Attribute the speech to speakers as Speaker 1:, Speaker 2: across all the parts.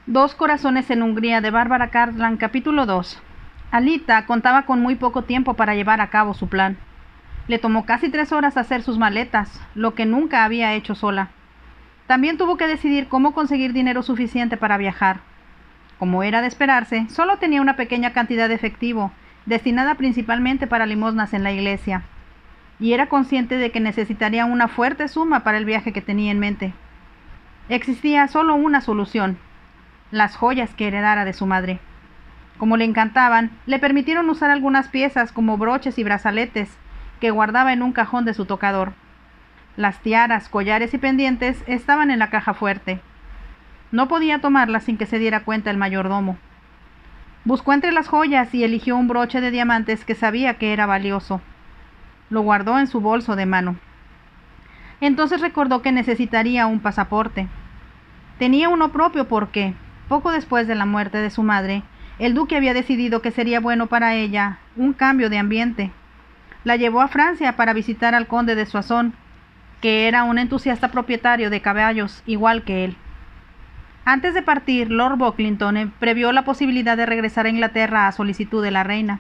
Speaker 1: Dos corazones en Hungría de Bárbara Cartland, capítulo 2. Alita contaba con muy poco tiempo para llevar a cabo su plan. Le tomó casi 3 horas hacer sus maletas, lo que nunca había hecho sola. También tuvo que decidir cómo conseguir dinero suficiente para viajar. Como era de esperarse, solo tenía una pequeña cantidad de efectivo, destinada principalmente para limosnas en la iglesia, y era consciente de que necesitaría una fuerte suma para el viaje que tenía en mente. Existía solo una solución: las joyas que heredara de su madre. Como le encantaban, le permitieron usar algunas piezas como broches y brazaletes que guardaba en un cajón de su tocador. Las tiaras, collares y pendientes estaban en la caja fuerte. No podía tomarlas sin que se diera cuenta el mayordomo. Buscó entre las joyas y eligió un broche de diamantes que sabía que era valioso. Lo guardó en su bolso de mano. Entonces recordó que necesitaría un pasaporte. Tenía uno propio porque, poco después de la muerte de su madre, el duque había decidido que sería bueno para ella un cambio de ambiente. La llevó a Francia para visitar al conde de Soissons, que era un entusiasta propietario de caballos igual que él. Antes de partir, Lord Bucklington previó la posibilidad de regresar a Inglaterra a solicitud de la reina.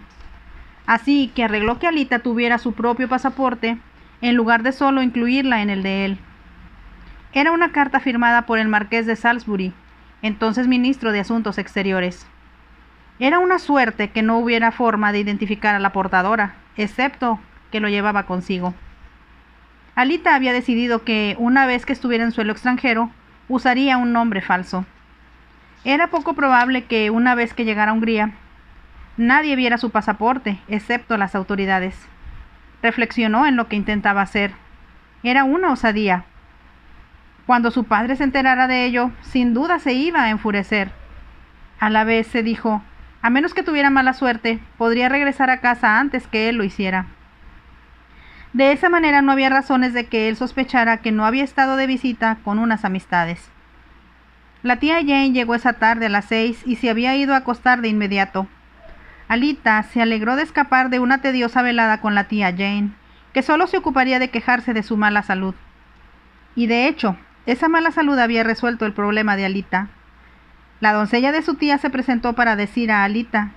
Speaker 1: Así que arregló que Alita tuviera su propio pasaporte, en lugar de solo incluirla en el de él. Era una carta firmada por el marqués de Salisbury, entonces ministro de Asuntos Exteriores. Era una suerte que no hubiera forma de identificar a la portadora, excepto que lo llevaba consigo. Alita había decidido que, una vez que estuviera en suelo extranjero, usaría un nombre falso. Era poco probable que, una vez que llegara a Hungría, nadie viera su pasaporte, excepto las autoridades. Reflexionó en lo que intentaba hacer. Era una osadía. Cuando su padre se enterara de ello, sin duda se iba a enfurecer. A la vez se dijo, a menos que tuviera mala suerte, podría regresar a casa antes que él lo hiciera. De esa manera no había razones de que él sospechara que no había estado de visita con unas amistades. La tía Jane llegó esa tarde a las 6 y se había ido a acostar de inmediato. Alita se alegró de escapar de una tediosa velada con la tía Jane, que solo se ocuparía de quejarse de su mala salud. Y de hecho, esa mala salud había resuelto el problema de Alita. La doncella de su tía se presentó para decir a Alita: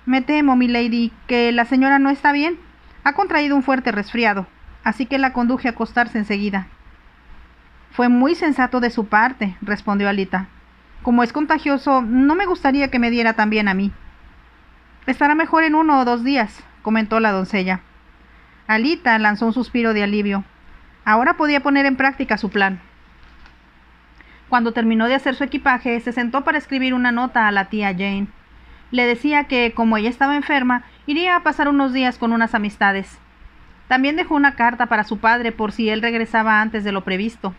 Speaker 1: «Me temo, milady, que la señora no está bien. Ha contraído un fuerte resfriado, así que la conduje a acostarse enseguida». «Fue muy sensato de su parte», respondió Alita. «Como es contagioso, no me gustaría que me diera también a mí». «Estará mejor en 1 o 2 días», comentó la doncella. Alita lanzó un suspiro de alivio. Ahora podía poner en práctica su plan. Cuando terminó de hacer su equipaje, se sentó para escribir una nota a la tía Jane. Le decía que, como ella estaba enferma, iría a pasar unos días con unas amistades. También dejó una carta para su padre por si él regresaba antes de lo previsto.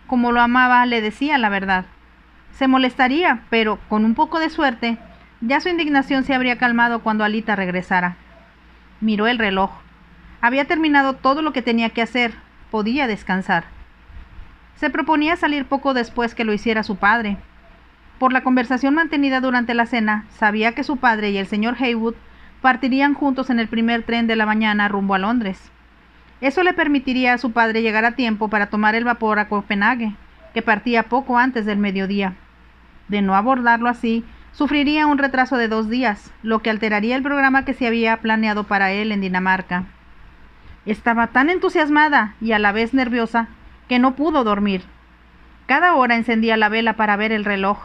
Speaker 1: Como lo amaba, le decía la verdad. Se molestaría, pero, con un poco de suerte, ya su indignación se habría calmado cuando Alita regresara. Miró el reloj. Había terminado todo lo que tenía que hacer. Podía descansar. Se proponía salir poco después que lo hiciera su padre. Por la conversación mantenida durante la cena, sabía que su padre y el señor Heywood partirían juntos en el primer tren de la mañana rumbo a Londres. Eso le permitiría a su padre llegar a tiempo para tomar el vapor a Copenhague, que partía poco antes del mediodía. De no abordarlo así, sufriría un retraso de 2 días, lo que alteraría el programa que se había planeado para él en Dinamarca. Estaba tan entusiasmada y a la vez nerviosa que no pudo dormir. Cada hora encendía la vela para ver el reloj.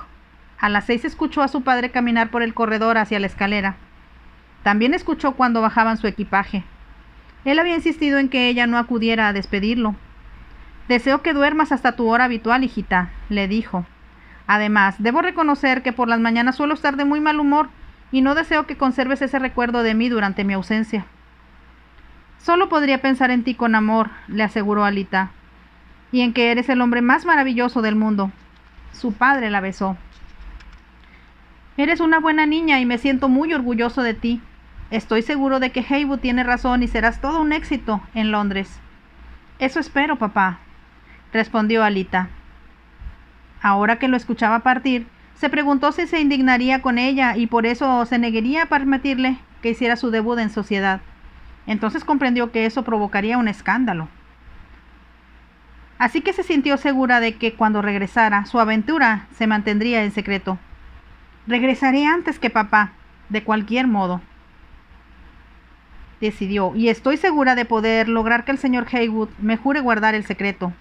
Speaker 1: A las 6 escuchó a su padre caminar por el corredor hacia la escalera. También escuchó cuando bajaban su equipaje. Él había insistido en que ella no acudiera a despedirlo. «Deseo que duermas hasta tu hora habitual, hijita», le dijo. «Además, debo reconocer que por las mañanas suelo estar de muy mal humor y no deseo que conserves ese recuerdo de mí durante mi ausencia». «Solo podría pensar en ti con amor», le aseguró Alita, «y en que eres el hombre más maravilloso del mundo». Su padre la besó. «Eres una buena niña y me siento muy orgulloso de ti. Estoy seguro de que Heywood tiene razón y serás todo un éxito en Londres». «Eso espero, papá», respondió Alita. Ahora que lo escuchaba partir, se preguntó si se indignaría con ella y por eso se negaría a permitirle que hiciera su debut en sociedad. Entonces comprendió que eso provocaría un escándalo. Así que se sintió segura de que cuando regresara, su aventura se mantendría en secreto. Regresaré antes que papá, de cualquier modo, decidió, y estoy segura de poder lograr que el señor Haywood me jure guardar el secreto.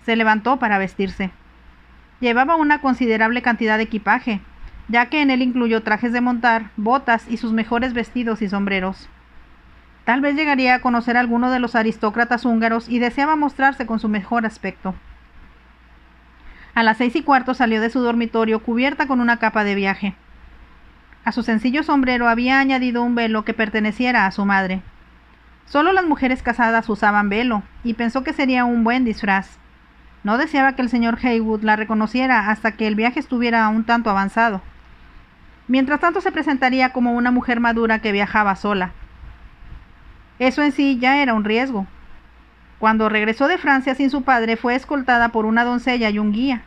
Speaker 1: Se levantó para vestirse. Llevaba una considerable cantidad de equipaje, ya que en él incluyó trajes de montar, botas y sus mejores vestidos y sombreros. Tal vez llegaría a conocer a alguno de los aristócratas húngaros y deseaba mostrarse con su mejor aspecto. A las 6:15 salió de su dormitorio cubierta con una capa de viaje. A su sencillo sombrero había añadido un velo que perteneciera a su madre. Solo las mujeres casadas usaban velo, y pensó que sería un buen disfraz. No deseaba que el señor Haywood la reconociera hasta que el viaje estuviera un tanto avanzado. Mientras tanto se presentaría como una mujer madura que viajaba sola. Eso en sí ya era un riesgo. Cuando regresó de Francia sin su padre, fue escoltada por una doncella y un guía.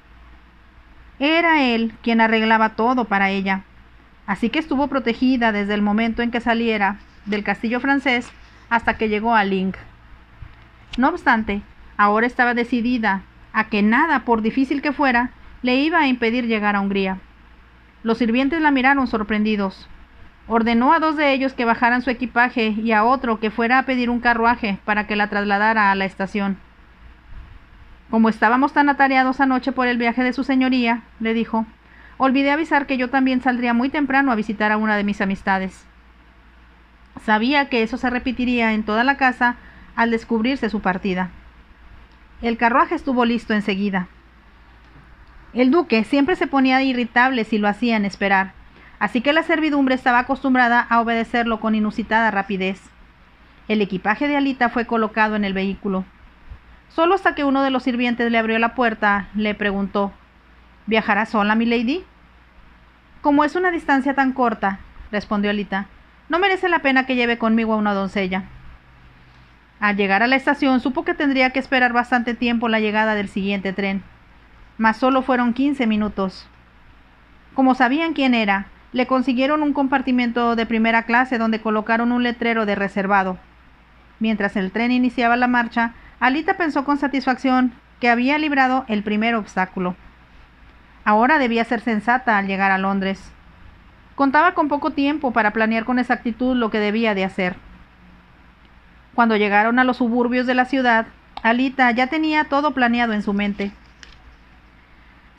Speaker 1: Era él quien arreglaba todo para ella, así que estuvo protegida desde el momento en que saliera del castillo francés hasta que llegó a Ling. No obstante, ahora estaba decidida a que nada, por difícil que fuera, le iba a impedir llegar a Hungría. Los sirvientes la miraron sorprendidos. Ordenó a 2 de ellos que bajaran su equipaje y a otro que fuera a pedir un carruaje para que la trasladara a la estación. Como estábamos tan atareados anoche por el viaje de su señoría, le dijo, olvidé avisar que yo también saldría muy temprano a visitar a una de mis amistades. Sabía que eso se repetiría en toda la casa al descubrirse su partida. El carruaje estuvo listo enseguida. El duque siempre se ponía irritable si lo hacían esperar, así que la servidumbre estaba acostumbrada a obedecerlo con inusitada rapidez. El equipaje de Alita fue colocado en el vehículo. Solo hasta que uno de los sirvientes le abrió la puerta, le preguntó, ¿viajará sola, milady? Como es una distancia tan corta, respondió Alita, no merece la pena que lleve conmigo a una doncella. Al llegar a la estación supo que tendría que esperar bastante tiempo la llegada del siguiente tren, mas solo fueron 15 minutos. Como sabían quién era, le consiguieron un compartimento de primera clase donde colocaron un letrero de reservado. Mientras el tren iniciaba la marcha, Alita pensó con satisfacción que había librado el primer obstáculo. Ahora debía ser sensata al llegar a Londres. Contaba con poco tiempo para planear con exactitud lo que debía de hacer. Cuando llegaron a los suburbios de la ciudad, Alita ya tenía todo planeado en su mente.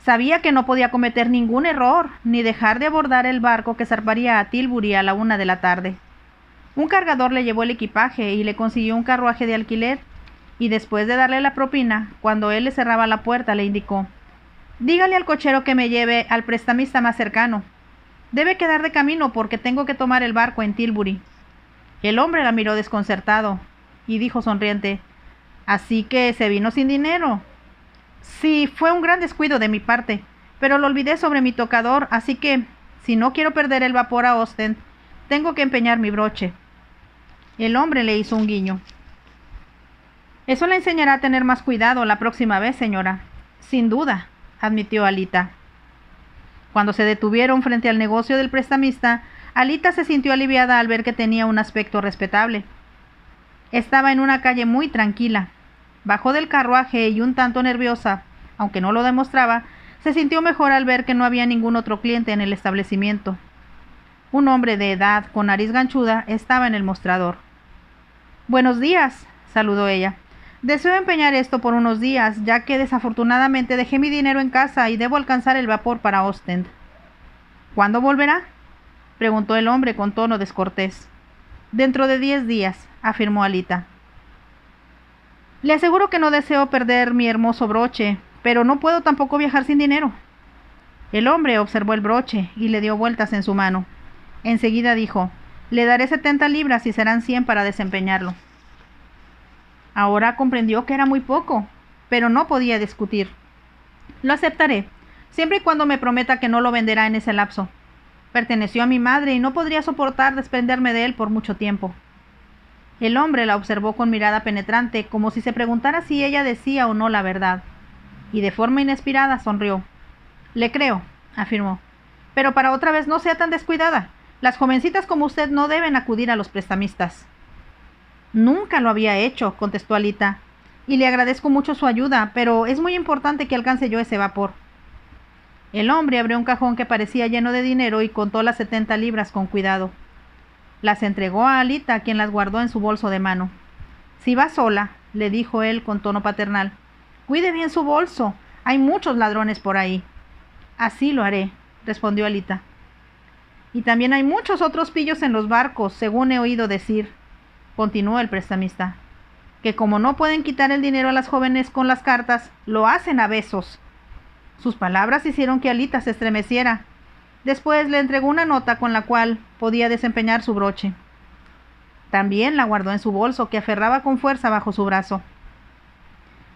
Speaker 1: Sabía que no podía cometer ningún error, ni dejar de abordar el barco que zarparía a Tilbury a la 1 de la tarde. Un cargador le llevó el equipaje y le consiguió un carruaje de alquiler, y después de darle la propina, cuando él le cerraba la puerta, le indicó, «Dígale al cochero que me lleve al prestamista más cercano. Debe quedar de camino porque tengo que tomar el barco en Tilbury». El hombre la miró desconcertado, y dijo sonriente, «¿Así que se vino sin dinero?» «Sí, fue un gran descuido de mi parte, pero lo olvidé sobre mi tocador, así que, si no quiero perder el vapor a Ostend, tengo que empeñar mi broche». El hombre le hizo un guiño. «Eso le enseñará a tener más cuidado la próxima vez, señora». «Sin duda», admitió Alita. Cuando se detuvieron frente al negocio del prestamista, Alita se sintió aliviada al ver que tenía un aspecto respetable. Estaba en una calle muy tranquila. Bajó del carruaje y un tanto nerviosa, aunque no lo demostraba, se sintió mejor al ver que no había ningún otro cliente en el establecimiento. Un hombre de edad, con nariz ganchuda, estaba en el mostrador. «Buenos días», saludó ella. «Deseo empeñar esto por unos días, ya que desafortunadamente dejé mi dinero en casa y debo alcanzar el vapor para Ostend». «¿Cuándo volverá?», preguntó el hombre con tono descortés. «Dentro de 10 días», afirmó Alita. «Le aseguro que no deseo perder mi hermoso broche, pero no puedo tampoco viajar sin dinero». El hombre observó el broche y le dio vueltas en su mano. Enseguida dijo, «Le daré 70 libras y serán 100 para desempeñarlo». Ahora comprendió que era muy poco, pero no podía discutir. «Lo aceptaré, siempre y cuando me prometa que no lo venderá en ese lapso. Perteneció a mi madre y no podría soportar desprenderme de él por mucho tiempo». El hombre la observó con mirada penetrante, como si se preguntara si ella decía o no la verdad, y de forma inesperada sonrió. «Le creo», afirmó, «pero para otra vez no sea tan descuidada. Las jovencitas como usted no deben acudir a los prestamistas». «Nunca lo había hecho», contestó Alita. y le agradezco mucho su ayuda, pero es muy importante que alcance yo ese vapor. El hombre abrió un cajón que parecía lleno de dinero y contó las 70 libras con cuidado. Las entregó a Alita, quien las guardó en su bolso de mano. Si va sola, le dijo él con tono paternal, cuide bien su bolso, hay muchos ladrones por ahí. Así lo haré, respondió Alita. Y también hay muchos otros pillos en los barcos, según he oído decir, continuó el prestamista, que como no pueden quitar el dinero a las jóvenes con las cartas, lo hacen a besos. Sus palabras hicieron que Alita se estremeciera. Después le entregó una nota con la cual podía desempeñar su broche. También la guardó en su bolso, que aferraba con fuerza bajo su brazo.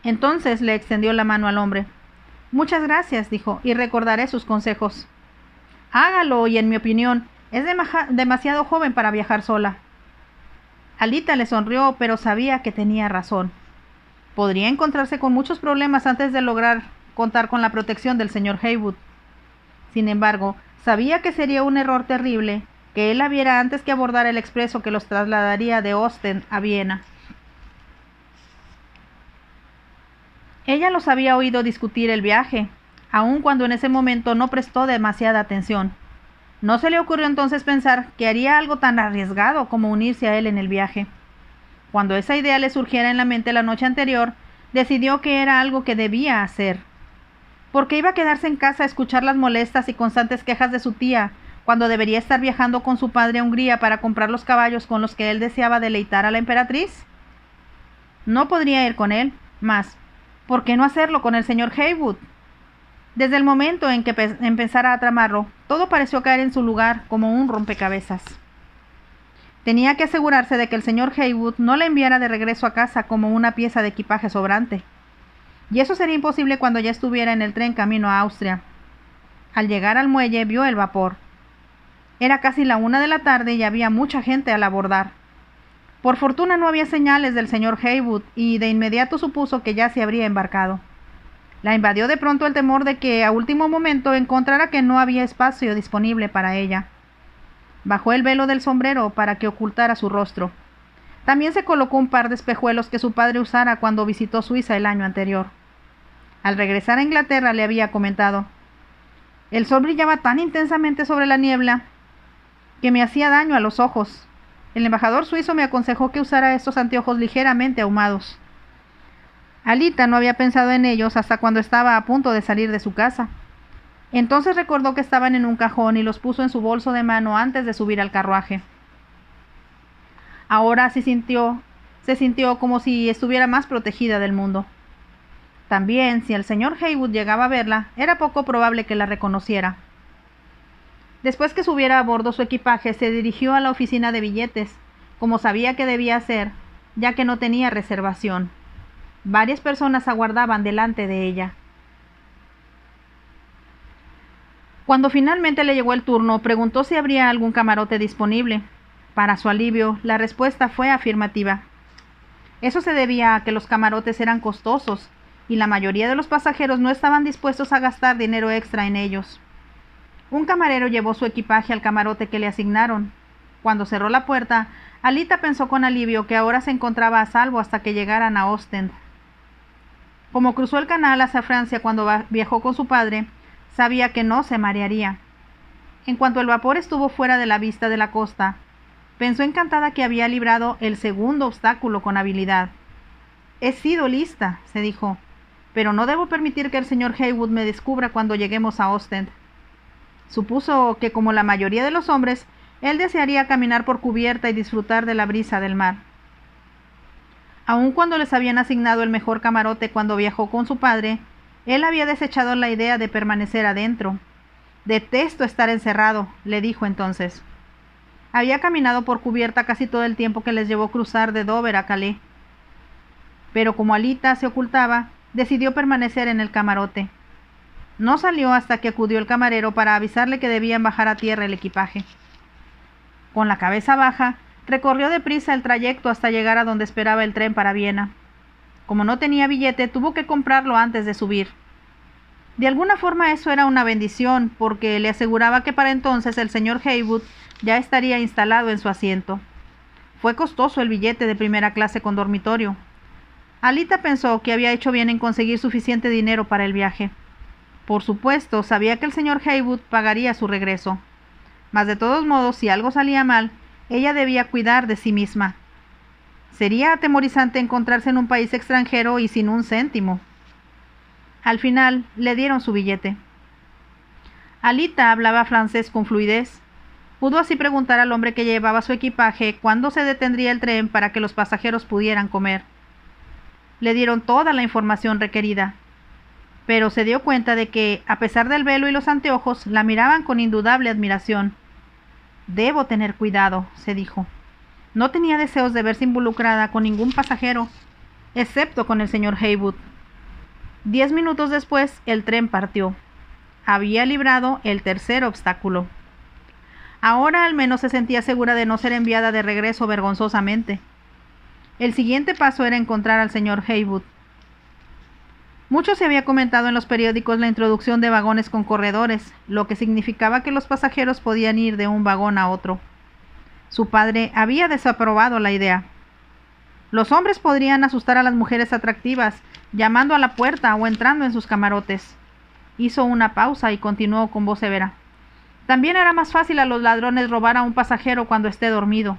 Speaker 1: Entonces le extendió la mano al hombre. Muchas gracias, dijo, y recordaré sus consejos. Hágalo, y en mi opinión, es demasiado joven para viajar sola. Alita le sonrió, pero sabía que tenía razón. Podría encontrarse con muchos problemas antes de lograr contar con la protección del señor Heywood. Sin embargo, sabía que sería un error terrible que él la viera antes que abordar el expreso que los trasladaría de Ostend a Viena. Ella los había oído discutir el viaje, aun cuando en ese momento no prestó demasiada atención. No se le ocurrió entonces pensar que haría algo tan arriesgado como unirse a él en el viaje. Cuando esa idea le surgiera en la mente la noche anterior, decidió que era algo que debía hacer. ¿Por qué iba a quedarse en casa a escuchar las molestas y constantes quejas de su tía, cuando debería estar viajando con su padre a Hungría para comprar los caballos con los que él deseaba deleitar a la emperatriz? No podría ir con él, mas ¿por qué no hacerlo con el señor Heywood? Desde el momento en que empezara a tramarlo, todo pareció caer en su lugar como un rompecabezas. Tenía que asegurarse de que el señor Heywood no la enviara de regreso a casa como una pieza de equipaje sobrante. Y eso sería imposible cuando ya estuviera en el tren camino a Austria. Al llegar al muelle vio el vapor. Era casi la 1 de la tarde y había mucha gente al abordar. Por fortuna no había señales del señor Heywood y de inmediato supuso que ya se habría embarcado. La invadió de pronto el temor de que a último momento encontrara que no había espacio disponible para ella. Bajó el velo del sombrero para que ocultara su rostro. También se colocó un par de espejuelos que su padre usara cuando visitó Suiza el año anterior. Al regresar a Inglaterra le había comentado: el sol brillaba tan intensamente sobre la niebla que me hacía daño a los ojos. El embajador suizo me aconsejó que usara estos anteojos ligeramente ahumados. Alita no había pensado en ellos hasta cuando estaba a punto de salir de su casa. Entonces recordó que estaban en un cajón y los puso en su bolso de mano antes de subir al carruaje. Ahora se sintió como si estuviera más protegida del mundo. También, si el señor Heywood llegaba a verla, era poco probable que la reconociera. Después que subiera a bordo su equipaje, se dirigió a la oficina de billetes, como sabía que debía hacer, ya que no tenía reservación. Varias personas aguardaban delante de ella. Cuando finalmente le llegó el turno, preguntó si habría algún camarote disponible. Para su alivio, la respuesta fue afirmativa. Eso se debía a que los camarotes eran costosos, y la mayoría de los pasajeros no estaban dispuestos a gastar dinero extra en ellos. Un camarero llevó su equipaje al camarote que le asignaron. Cuando cerró la puerta, Alita pensó con alivio que ahora se encontraba a salvo hasta que llegaran a Ostend. Como cruzó el canal hacia Francia cuando viajó con su padre, sabía que no se marearía. En cuanto el vapor estuvo fuera de la vista de la costa, pensó encantada que había librado el segundo obstáculo con habilidad. He sido lista, se dijo, pero no debo permitir que el señor Heywood me descubra cuando lleguemos a Ostend. Supuso que, como la mayoría de los hombres, él desearía caminar por cubierta y disfrutar de la brisa del mar. Aun cuando les habían asignado el mejor camarote cuando viajó con su padre, él había desechado la idea de permanecer adentro. Detesto estar encerrado, le dijo entonces. Había caminado por cubierta casi todo el tiempo que les llevó cruzar de Dover a Calais. Pero como Alita se ocultaba, decidió permanecer en el camarote. No salió hasta que acudió el camarero para avisarle que debían bajar a tierra el equipaje. Con la cabeza baja, recorrió deprisa el trayecto hasta llegar a donde esperaba el tren para Viena. Como no tenía billete, tuvo que comprarlo antes de subir. De alguna forma eso era una bendición, porque le aseguraba que para entonces el señor Heywood ya estaría instalado en su asiento. Fue costoso el billete de primera clase con dormitorio. Alita pensó que había hecho bien en conseguir suficiente dinero para el viaje. Por supuesto, sabía que el señor Haywood pagaría su regreso. Mas de todos modos, si algo salía mal, ella debía cuidar de sí misma. Sería atemorizante encontrarse en un país extranjero y sin un céntimo. Al final, le dieron su billete. Alita hablaba francés con fluidez. Pudo así preguntar al hombre que llevaba su equipaje cuándo se detendría el tren para que los pasajeros pudieran comer. Le dieron toda la información requerida, pero se dio cuenta de que, a pesar del velo y los anteojos, la miraban con indudable admiración. «Debo tener cuidado», se dijo. No tenía deseos de verse involucrada con ningún pasajero, excepto con el señor Haywood. 10 minutos después, el tren partió. Había librado el tercer obstáculo. Ahora al menos se sentía segura de no ser enviada de regreso vergonzosamente. El siguiente paso era encontrar al señor Haywood. Mucho se había comentado en los periódicos la introducción de vagones con corredores, lo que significaba que los pasajeros podían ir de un vagón a otro. Su padre había desaprobado la idea. Los hombres podrían asustar a las mujeres atractivas, llamando a la puerta o entrando en sus camarotes. Hizo una pausa y continuó con voz severa. También era más fácil a los ladrones robar a un pasajero cuando esté dormido.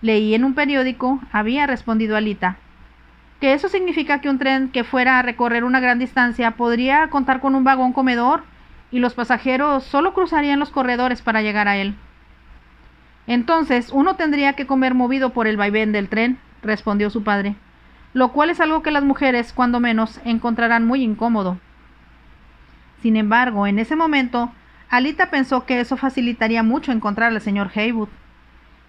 Speaker 1: Leí en un periódico, había respondido Alita, que eso significa que un tren que fuera a recorrer una gran distancia podría contar con un vagón comedor y los pasajeros solo cruzarían los corredores para llegar a él. Entonces, uno tendría que comer movido por el vaivén del tren, respondió su padre, lo cual es algo que las mujeres, cuando menos, encontrarán muy incómodo. Sin embargo, en ese momento, Alita pensó que eso facilitaría mucho encontrar al señor Haywood.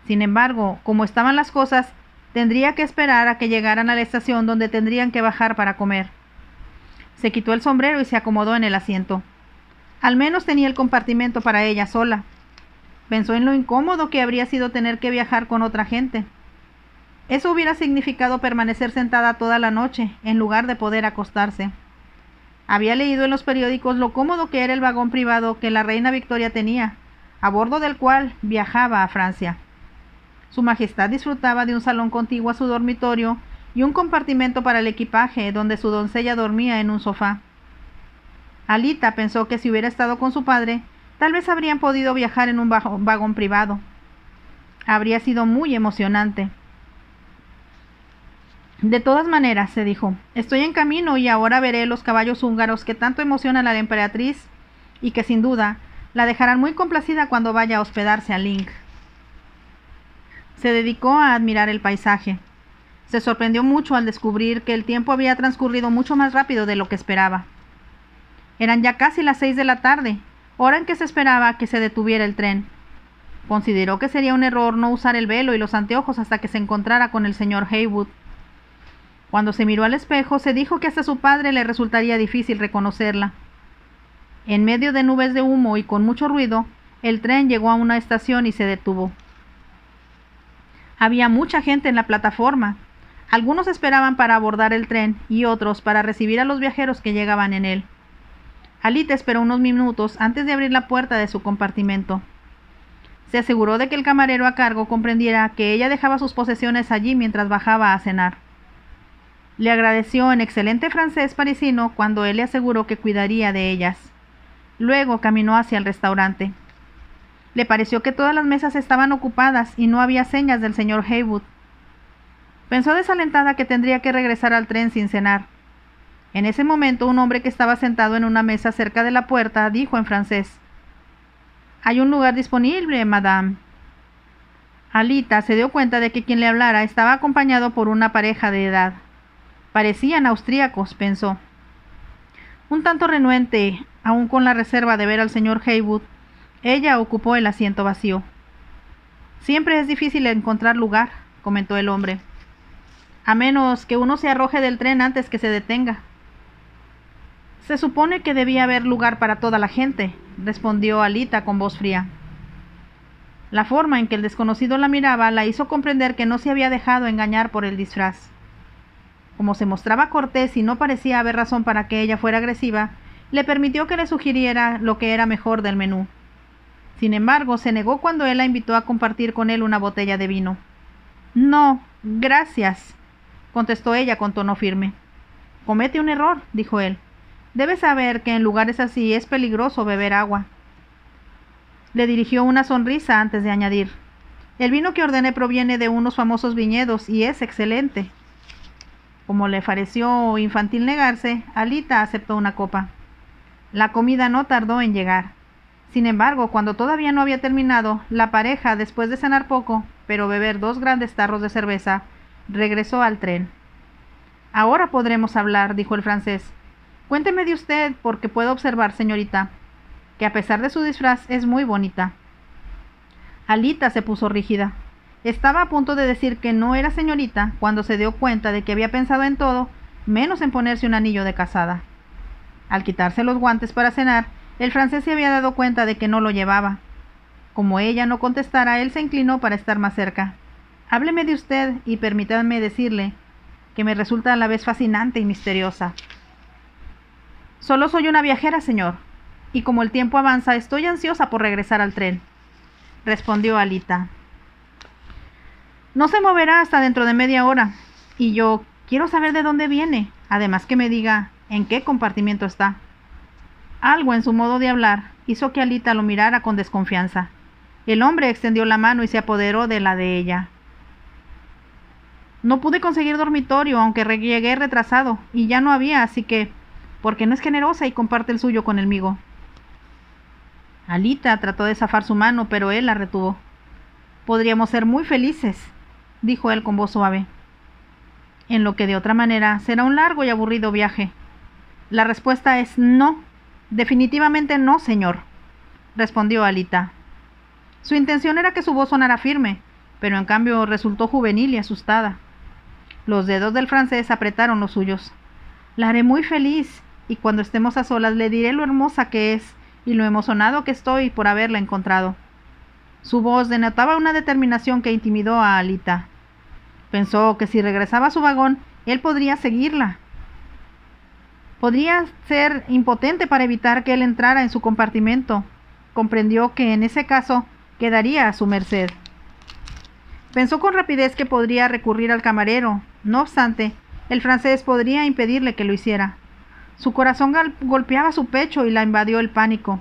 Speaker 1: Sin embargo, como estaban las cosas, tendría que esperar a que llegaran a la estación donde tendrían que bajar para comer. Se quitó el sombrero y se acomodó en el asiento. Al menos tenía el compartimento para ella sola. Pensó en lo incómodo que habría sido tener que viajar con otra gente. Eso hubiera significado permanecer sentada toda la noche, en lugar de poder acostarse. Había leído en los periódicos lo cómodo que era el vagón privado que la reina Victoria tenía, a bordo del cual viajaba a Francia. Su Majestad disfrutaba de un salón contiguo a su dormitorio y un compartimento para el equipaje, donde su doncella dormía en un sofá. Alita pensó que si hubiera estado con su padre, tal vez habrían podido viajar en un vagón privado. Habría sido muy emocionante. De todas maneras, se dijo, estoy en camino y ahora veré los caballos húngaros que tanto emocionan a la emperatriz y que sin duda la dejarán muy complacida cuando vaya a hospedarse a Link. Se dedicó a admirar el paisaje. Se sorprendió mucho al descubrir que el tiempo había transcurrido mucho más rápido de lo que esperaba. Eran ya casi las 6 de la tarde, hora en que se esperaba que se detuviera el tren. Consideró que sería un error no usar el velo y los anteojos hasta que se encontrara con el señor Haywood. Cuando se miró al espejo, se dijo que hasta su padre le resultaría difícil reconocerla. En medio de nubes de humo y con mucho ruido, el tren llegó a una estación y se detuvo. Había mucha gente en la plataforma. Algunos esperaban para abordar el tren y otros para recibir a los viajeros que llegaban en él. Alita esperó unos minutos antes de abrir la puerta de su compartimento. Se aseguró de que el camarero a cargo comprendiera que ella dejaba sus posesiones allí mientras bajaba a cenar. Le agradeció en excelente francés parisino cuando él le aseguró que cuidaría de ellas. Luego caminó hacia el restaurante. Le pareció que todas las mesas estaban ocupadas y no había señas del señor Haywood. Pensó desalentada que tendría que regresar al tren sin cenar. En ese momento, un hombre que estaba sentado en una mesa cerca de la puerta dijo en francés: «¿Hay un lugar disponible, madame?» Alita se dio cuenta de que quien le hablara estaba acompañado por una pareja de edad. Parecían austríacos, pensó. Un tanto renuente, aún con la reserva de ver al señor Haywood, ella ocupó el asiento vacío. «Siempre es difícil encontrar lugar», comentó el hombre, «a menos que uno se arroje del tren antes que se detenga». «Se supone que debía haber lugar para toda la gente», respondió Alita con voz fría. La forma en que el desconocido la miraba la hizo comprender que no se había dejado engañar por el disfraz. Como se mostraba cortés y no parecía haber razón para que ella fuera agresiva, le permitió que le sugiriera lo que era mejor del menú. Sin embargo, se negó cuando él la invitó a compartir con él una botella de vino. «No, gracias», contestó ella con tono firme. Comete un error, dijo él. Debes saber que en lugares así es peligroso beber agua. Le dirigió una sonrisa antes de añadir: el vino que ordené proviene de unos famosos viñedos y es excelente. Como le pareció infantil negarse, Alita aceptó una copa. La comida no tardó en llegar. Sin embargo, cuando todavía no había terminado, la pareja, después de cenar poco, pero beber 2 grandes tarros de cerveza, regresó al tren. Ahora podremos hablar, dijo el francés. Cuénteme de usted, porque puedo observar, señorita, que a pesar de su disfraz es muy bonita. Alita se puso rígida. Estaba a punto de decir que no era señorita cuando se dio cuenta de que había pensado en todo, menos en ponerse un anillo de casada. Al quitarse los guantes para cenar, el francés se había dado cuenta de que no lo llevaba. Como ella no contestara, él se inclinó para estar más cerca. Hábleme de usted y permítame decirle que me resulta a la vez fascinante y misteriosa. Solo soy una viajera, señor, y como el tiempo avanza, estoy ansiosa por regresar al tren, respondió Alita. No se moverá hasta dentro de media hora, y yo quiero saber de dónde viene, además que me diga en qué compartimiento está. Algo en su modo de hablar hizo que Alita lo mirara con desconfianza. El hombre extendió la mano y se apoderó de la de ella. No pude conseguir dormitorio, aunque llegué retrasado, y ya no había, así que, ¿por qué no es generosa y comparte el suyo con el mío? Alita trató de zafar su mano, pero él la retuvo. Podríamos ser muy felices, dijo él con voz suave. En lo que de otra manera será un largo y aburrido viaje. La respuesta es no. Definitivamente no, señor, respondió Alita. Su intención era que su voz sonara firme, pero en cambio resultó juvenil y asustada. Los dedos del francés apretaron los suyos. La haré muy feliz, y cuando estemos a solas le diré lo hermosa que es y lo emocionado que estoy por haberla encontrado. Su voz denotaba una determinación que intimidó a Alita. Pensó que si regresaba a su vagón, él podría seguirla. Podría ser impotente para evitar que él entrara en su compartimento. Comprendió que en ese caso quedaría a su merced. Pensó con rapidez que podría recurrir al camarero. No obstante, el francés podría impedirle que lo hiciera. Su corazón golpeaba su pecho y la invadió el pánico.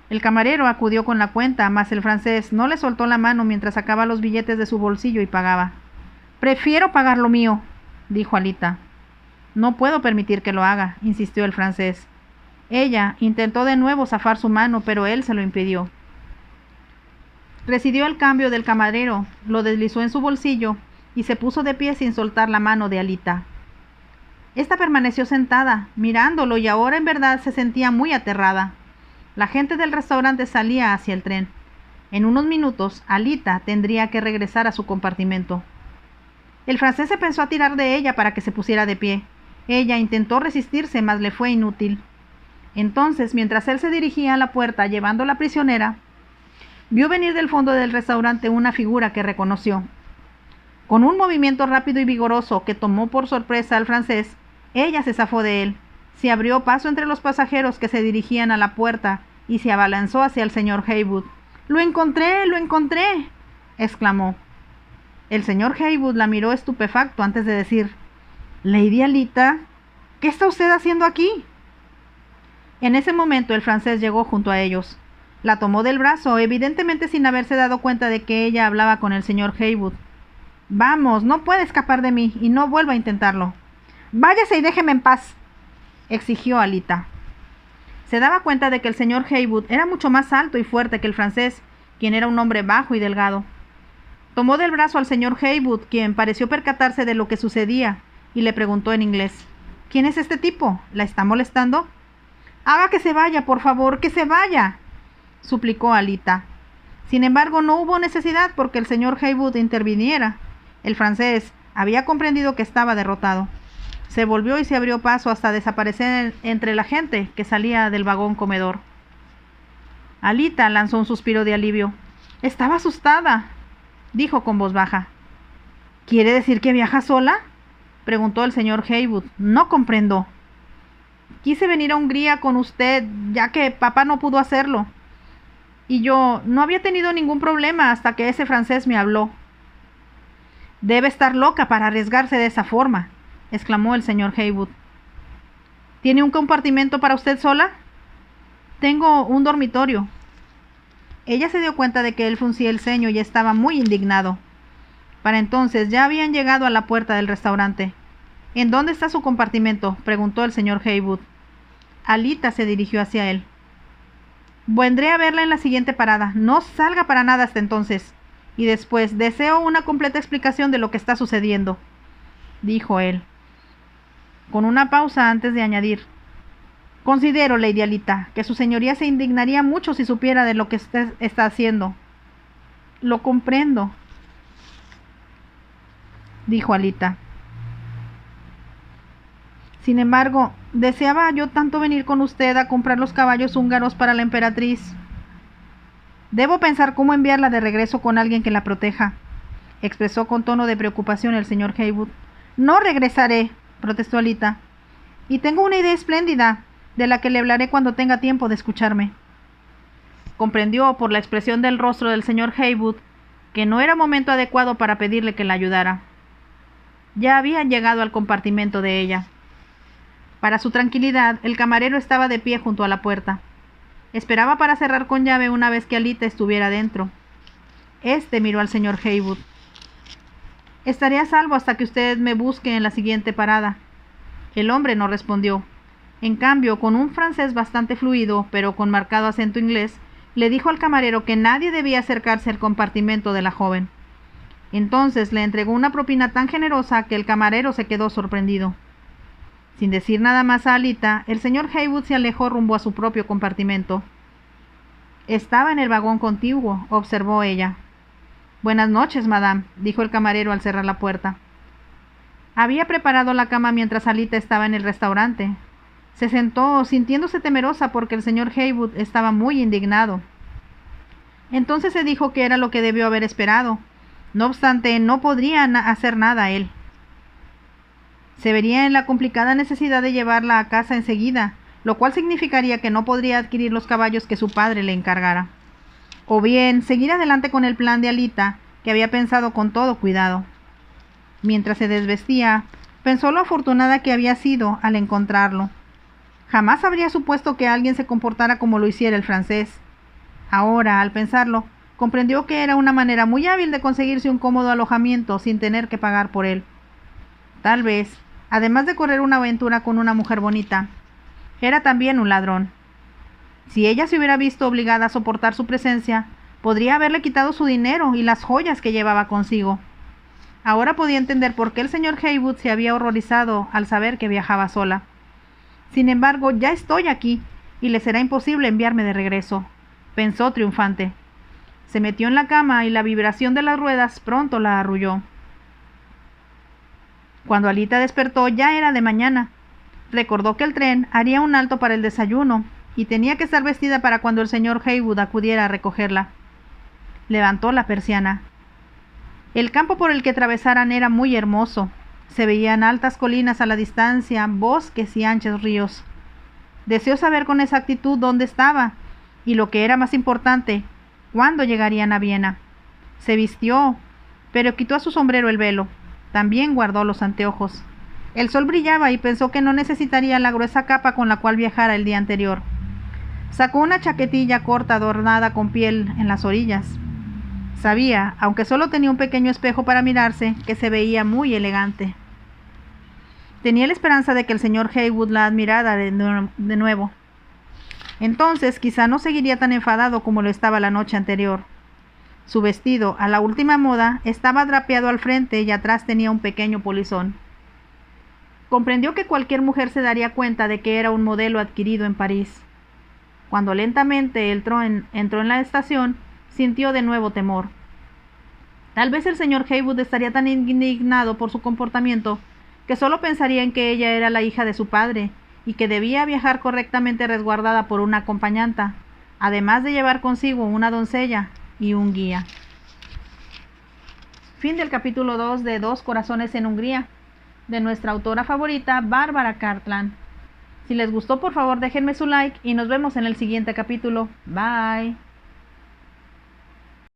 Speaker 1: El camarero acudió con la cuenta, mas el francés no le soltó la mano mientras sacaba los billetes de su bolsillo y pagaba. «Prefiero pagar lo mío», dijo Alita. «No puedo permitir que lo haga», insistió el francés. Ella intentó de nuevo zafar su mano, pero él se lo impidió. Recibió el cambio del camarero, lo deslizó en su bolsillo y se puso de pie sin soltar la mano de Alita. Esta permaneció sentada, mirándolo, y ahora en verdad se sentía muy aterrada. La gente del restaurante salía hacia el tren. En unos minutos, Alita tendría que regresar a su compartimento. El francés se pensó a tirar de ella para que se pusiera de pie. Ella intentó resistirse, mas le fue inútil. Entonces, mientras él se dirigía a la puerta llevando a la prisionera, vio venir del fondo del restaurante una figura que reconoció. Con un movimiento rápido y vigoroso que tomó por sorpresa al francés, ella se zafó de él, se abrió paso entre los pasajeros que se dirigían a la puerta y se abalanzó hacia el señor Haywood. ¡Lo encontré! ¡Lo encontré!, exclamó. El señor Haywood la miró estupefacto antes de decir: «Lady Alita, ¿qué está usted haciendo aquí?». En ese momento el francés llegó junto a ellos. La tomó del brazo, evidentemente sin haberse dado cuenta de que ella hablaba con el señor Haywood. «Vamos, no puede escapar de mí, y no vuelva a intentarlo». «Váyase y déjeme en paz», exigió Alita. Se daba cuenta de que el señor Haywood era mucho más alto y fuerte que el francés, quien era un hombre bajo y delgado. Tomó del brazo al señor Haywood, quien pareció percatarse de lo que sucedía, y le preguntó en inglés: «¿Quién es este tipo? ¿La está molestando?». «Haga que se vaya, por favor, que se vaya», suplicó Alita. Sin embargo, no hubo necesidad porque el señor Haywood interviniera. El francés había comprendido que estaba derrotado. Se volvió y se abrió paso hasta desaparecer entre la gente que salía del vagón comedor. Alita lanzó un suspiro de alivio. «Estaba asustada», dijo con voz baja. «¿Quiere decir que viaja sola?», preguntó el señor Haywood. «No comprendo». «Quise venir a Hungría con usted, ya que papá no pudo hacerlo. Y yo no había tenido ningún problema hasta que ese francés me habló». Debe estar loca para arriesgarse de esa forma, exclamó el señor Haywood. ¿Tiene un compartimento para usted sola? Tengo un dormitorio. Ella se dio cuenta de que él fruncía el ceño y estaba muy indignado. Para entonces ya habían llegado a la puerta del restaurante. ¿En dónde está su compartimento?, preguntó el señor Haywood. Alita se dirigió hacia él. Vendré a verla en la siguiente parada. No salga para nada hasta entonces. Y después deseo una completa explicación de lo que está sucediendo, dijo él, con una pausa antes de añadir. Considero, Lady Alita, que su señoría se indignaría mucho si supiera de lo que usted está haciendo. Lo comprendo, dijo Alita. Sin embargo, deseaba yo tanto venir con usted a comprar los caballos húngaros para la emperatriz. Debo pensar cómo enviarla de regreso con alguien que la proteja, expresó con tono de preocupación el señor Haywood. No regresaré, protestó Alita, y tengo una idea espléndida, de la que le hablaré cuando tenga tiempo de escucharme. Comprendió por la expresión del rostro del señor Haywood que no era momento adecuado para pedirle que la ayudara. Ya habían llegado al compartimento de ella. Para su tranquilidad, el camarero estaba de pie junto a la puerta. Esperaba para cerrar con llave una vez que Alita estuviera dentro. Este miró al señor Haywood. Estaré a salvo hasta que usted me busque en la siguiente parada. El hombre no respondió. En cambio, con un francés bastante fluido, pero con marcado acento inglés, le dijo al camarero que nadie debía acercarse al compartimento de la joven. Entonces le entregó una propina tan generosa que el camarero se quedó sorprendido. Sin decir nada más a Alita, el señor Haywood se alejó rumbo a su propio compartimento. Estaba en el vagón contiguo, observó ella. Buenas noches, madame, dijo el camarero al cerrar la puerta. Había preparado la cama mientras Alita estaba en el restaurante. Se sentó, sintiéndose temerosa porque el señor Haywood estaba muy indignado. Entonces se dijo que era lo que debió haber esperado. No obstante, no podría hacer nada él. Se vería en la complicada necesidad de llevarla a casa enseguida, lo cual significaría que no podría adquirir los caballos que su padre le encargara. O bien, seguir adelante con el plan de Alita, que había pensado con todo cuidado. Mientras se desvestía, pensó lo afortunada que había sido al encontrarlo. Jamás habría supuesto que alguien se comportara como lo hiciera el francés. Ahora, al pensarlo, comprendió que era una manera muy hábil de conseguirse un cómodo alojamiento sin tener que pagar por él. Tal vez, además de correr una aventura con una mujer bonita, era también un ladrón. Si ella se hubiera visto obligada a soportar su presencia, podría haberle quitado su dinero y las joyas que llevaba consigo. Ahora podía entender por qué el señor Haywood se había horrorizado al saber que viajaba sola. Sin embargo, ya estoy aquí, y le será imposible enviarme de regreso, pensó triunfante. Se metió en la cama y la vibración de las ruedas pronto la arrulló. Cuando Alita despertó ya era de mañana. Recordó que el tren haría un alto para el desayuno y tenía que estar vestida para cuando el señor Haywood acudiera a recogerla. Levantó la persiana. El campo por el que atravesaran era muy hermoso. Se veían altas colinas a la distancia, bosques y anchos ríos. Deseó saber con exactitud dónde estaba y, lo que era más importante, cuándo llegarían a Viena. Se vistió, pero quitó a su sombrero el velo. También guardó los anteojos. El sol brillaba y pensó que no necesitaría la gruesa capa con la cual viajara el día anterior. Sacó una chaquetilla corta adornada con piel en las orillas. Sabía, aunque solo tenía un pequeño espejo para mirarse, que se veía muy elegante. Tenía la esperanza de que el señor Haywood la admirara de nuevo. Entonces quizá no seguiría tan enfadado como lo estaba la noche anterior. Su vestido, a la última moda, estaba drapeado al frente y atrás tenía un pequeño polizón. Comprendió que cualquier mujer se daría cuenta de que era un modelo adquirido en París. Cuando lentamente entró en la estación, sintió de nuevo temor. Tal vez el señor Haywood estaría tan indignado por su comportamiento que solo pensaría en que ella era la hija de su padre y que debía viajar correctamente resguardada por una acompañanta, además de llevar consigo una doncella y un guía. Fin del capítulo 2 de Dos corazones en Hungría, de nuestra autora favorita, Bárbara Cartland. Si les gustó, por favor déjenme su like y nos vemos en el siguiente capítulo. Bye.